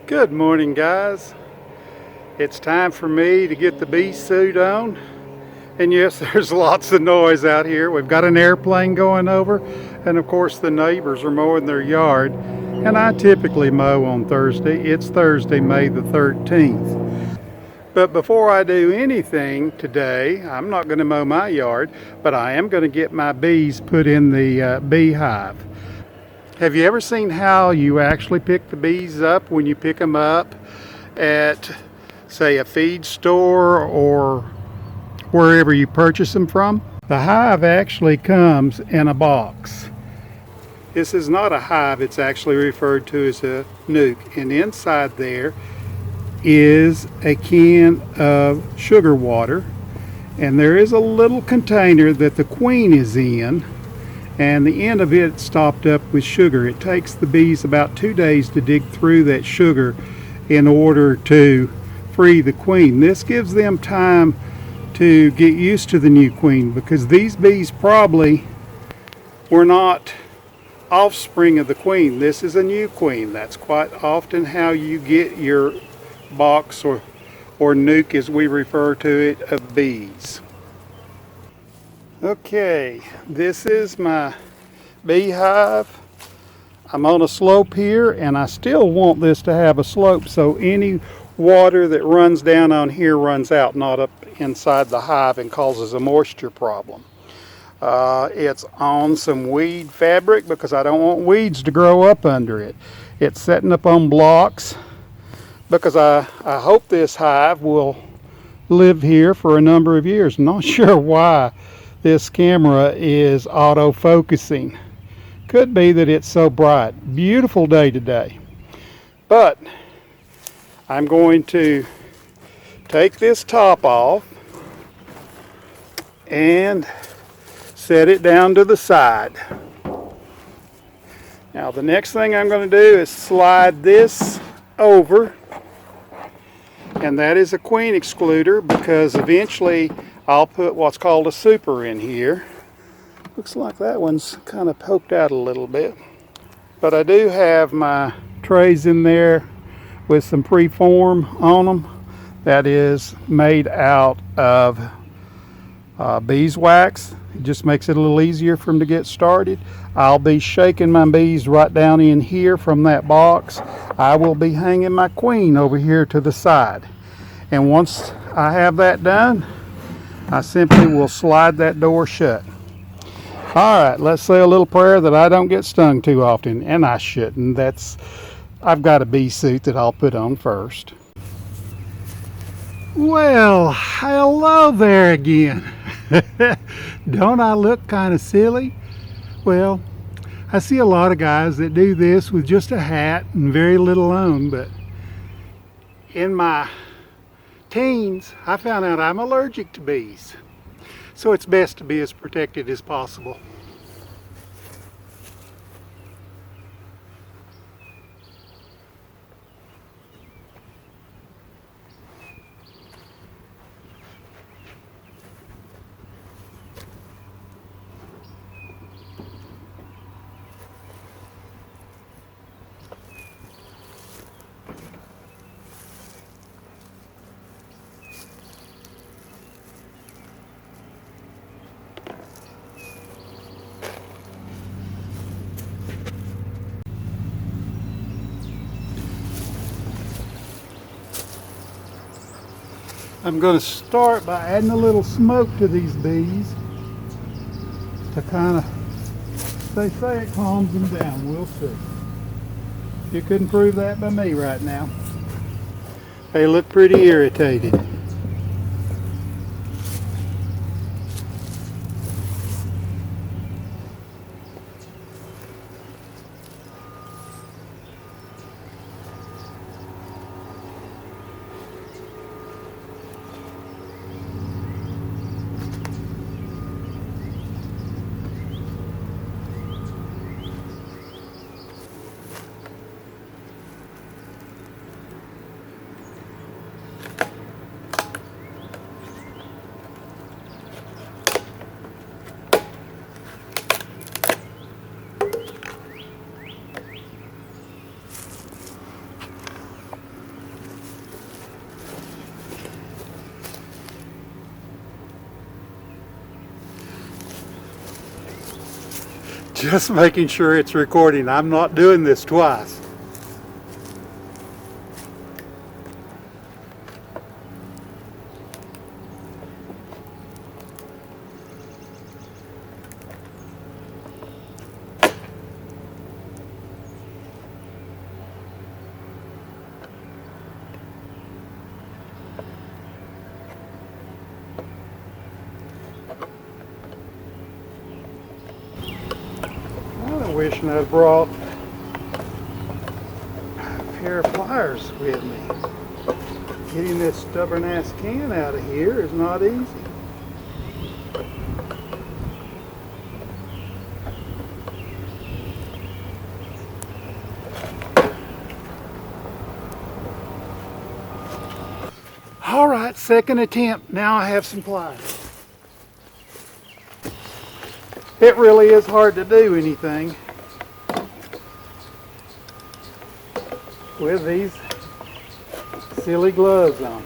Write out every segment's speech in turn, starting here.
Good morning, guys. It's time for me to get the bee suit on. And yes, there's lots of noise out here. We've got an airplane going over, and of course the neighbors are mowing their yard. And I typically mow on Thursday. It's Thursday, May the 13th. But before I do anything today, I'm not going to mow my yard, but I am going to get my bees put in the beehive. Have you ever seen how you actually pick the bees up when you pick them up at, say, a feed store or wherever you purchase them from? The hive actually comes in a box. This is not a hive, it's actually referred to as a nuke. And inside there is a can of sugar water. And there is a little container that the queen is in. And the end of it stopped up with sugar. It takes the bees about 2 days to dig through that sugar in order to free the queen. This gives them time to get used to the new queen, because these bees probably were not offspring of the queen. This is a new queen. That's quite often how you get your box or nuke, as we refer to it, of bees. Okay, this is my beehive. I'm on a slope here, and I still want this to have a slope so any water that runs down on here runs out, not up inside the hive and causes a moisture problem. It's on some weed fabric because I don't want weeds to grow up under it. It's setting up on blocks because I hope this hive will live here for a number of years. I'm not sure why this camera is auto-focusing. Could be that it's so bright. Beautiful day today. But I'm going to take this top off and set it down to the side. Now the next thing I'm going to do is slide this over, and that is a queen excluder, because eventually I'll put what's called a super in here. Looks like that one's kind of poked out a little bit. But I do have my trays in there with some preform on them. That is made out of beeswax. It just makes it a little easier for them to get started. I'll be shaking my bees right down in here from that box. I will be hanging my queen over here to the side. And once I have that done, I simply will slide that door shut. Alright, let's say a little prayer that I don't get stung too often, and I shouldn't. I've got a bee suit that I'll put on first. Well, hello there again. Don't I look kind of silly? Well, I see a lot of guys that do this with just a hat and very little on, but in my teens, I found out I'm allergic to bees. So it's best to be as protected as possible. I'm going to start by adding a little smoke to these bees to kind of, they say it calms them down. We'll see. You couldn't prove that by me right now. They look pretty irritated. just making sure it's recording. I'm not doing this twice. Wishing I'd brought a pair of pliers with me. Getting this stubborn ass can out of here is not easy. All right, second attempt. Now I have some pliers. It really is hard to do anything with these silly gloves on.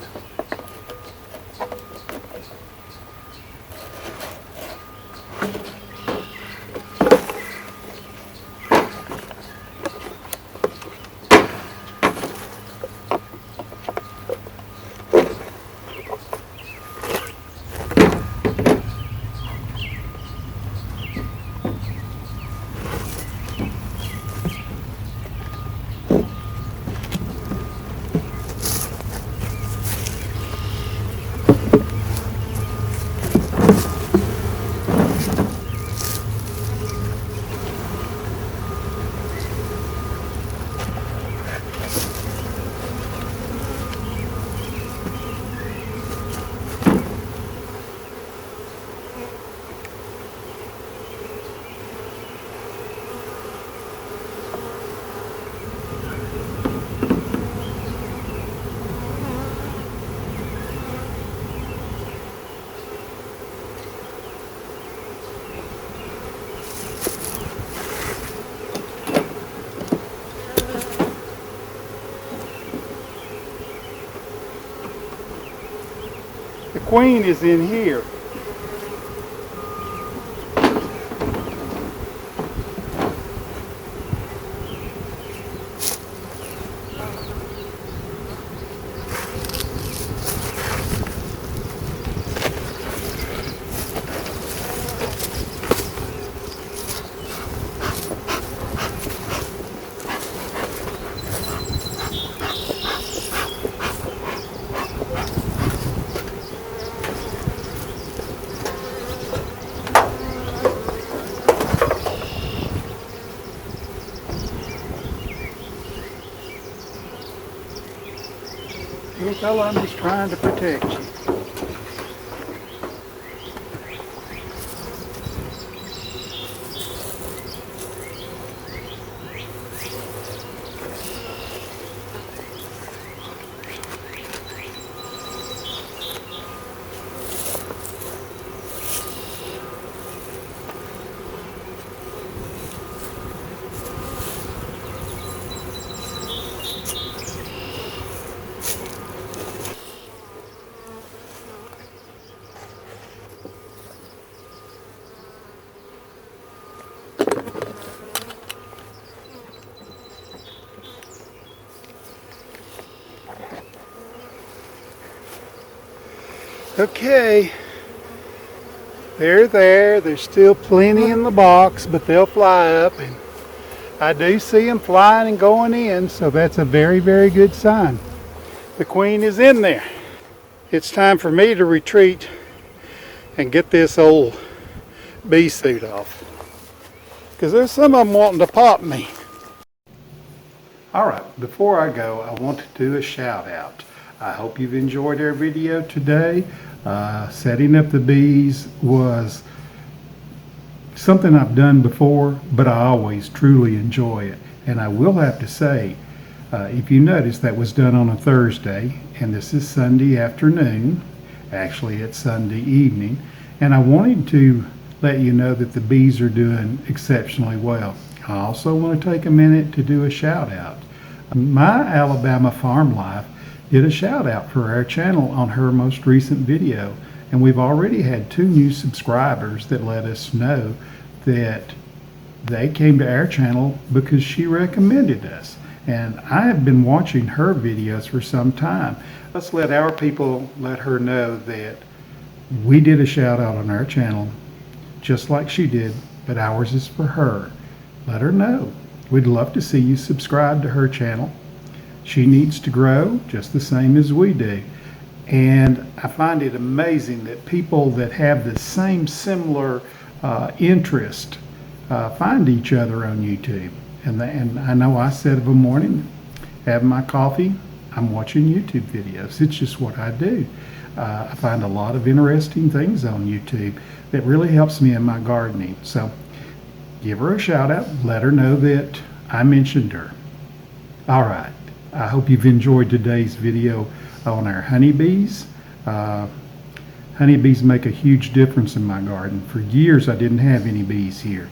The queen is in here. Little fella, I'm just trying to protect you. Okay, they're there. There's still plenty in the box, but they'll fly up, and I do see them flying and going in, so that's a very, very good sign. The queen is in there. It's time for me to retreat and get this old bee suit off, because there's some of them wanting to pop me. All right, before I go, I want to do a shout out. I hope you've enjoyed our video today. Setting up the bees was something I've done before, but I always truly enjoy it. And I will have to say, if you notice, that was done on a Thursday, and this is Sunday afternoon. Actually, it's Sunday evening. And I wanted to let you know that the bees are doing exceptionally well. I also want to take a minute to do a shout out. My Alabama Farm Life did a shout out for our channel on her most recent video, and we've already had 2 new subscribers that let us know that they came to our channel because she recommended us. And I have been watching her videos for some time. Let's let our people let her know that we did a shout out on our channel just like she did, but ours is for her. Let her know. We'd love to see you subscribe to her channel. She needs to grow just the same as we do. And I find it amazing that people that have the same similar interest find each other on YouTube. And I know I said of a morning, having my coffee, I'm watching YouTube videos. It's just what I do. I find a lot of interesting things on YouTube that really helps me in my gardening. So give her a shout out. Let her know that I mentioned her. All right. I hope you've enjoyed today's video on our honeybees. Honeybees make a huge difference in my garden. For years I didn't have any bees here.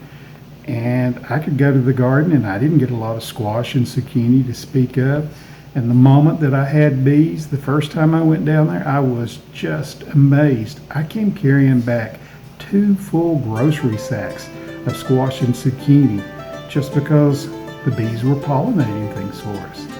And I could go to the garden and I didn't get a lot of squash and zucchini to speak of. And the moment that I had bees, the first time I went down there, I was just amazed. I came carrying back 2 full grocery sacks of squash and zucchini just because the bees were pollinating things for us.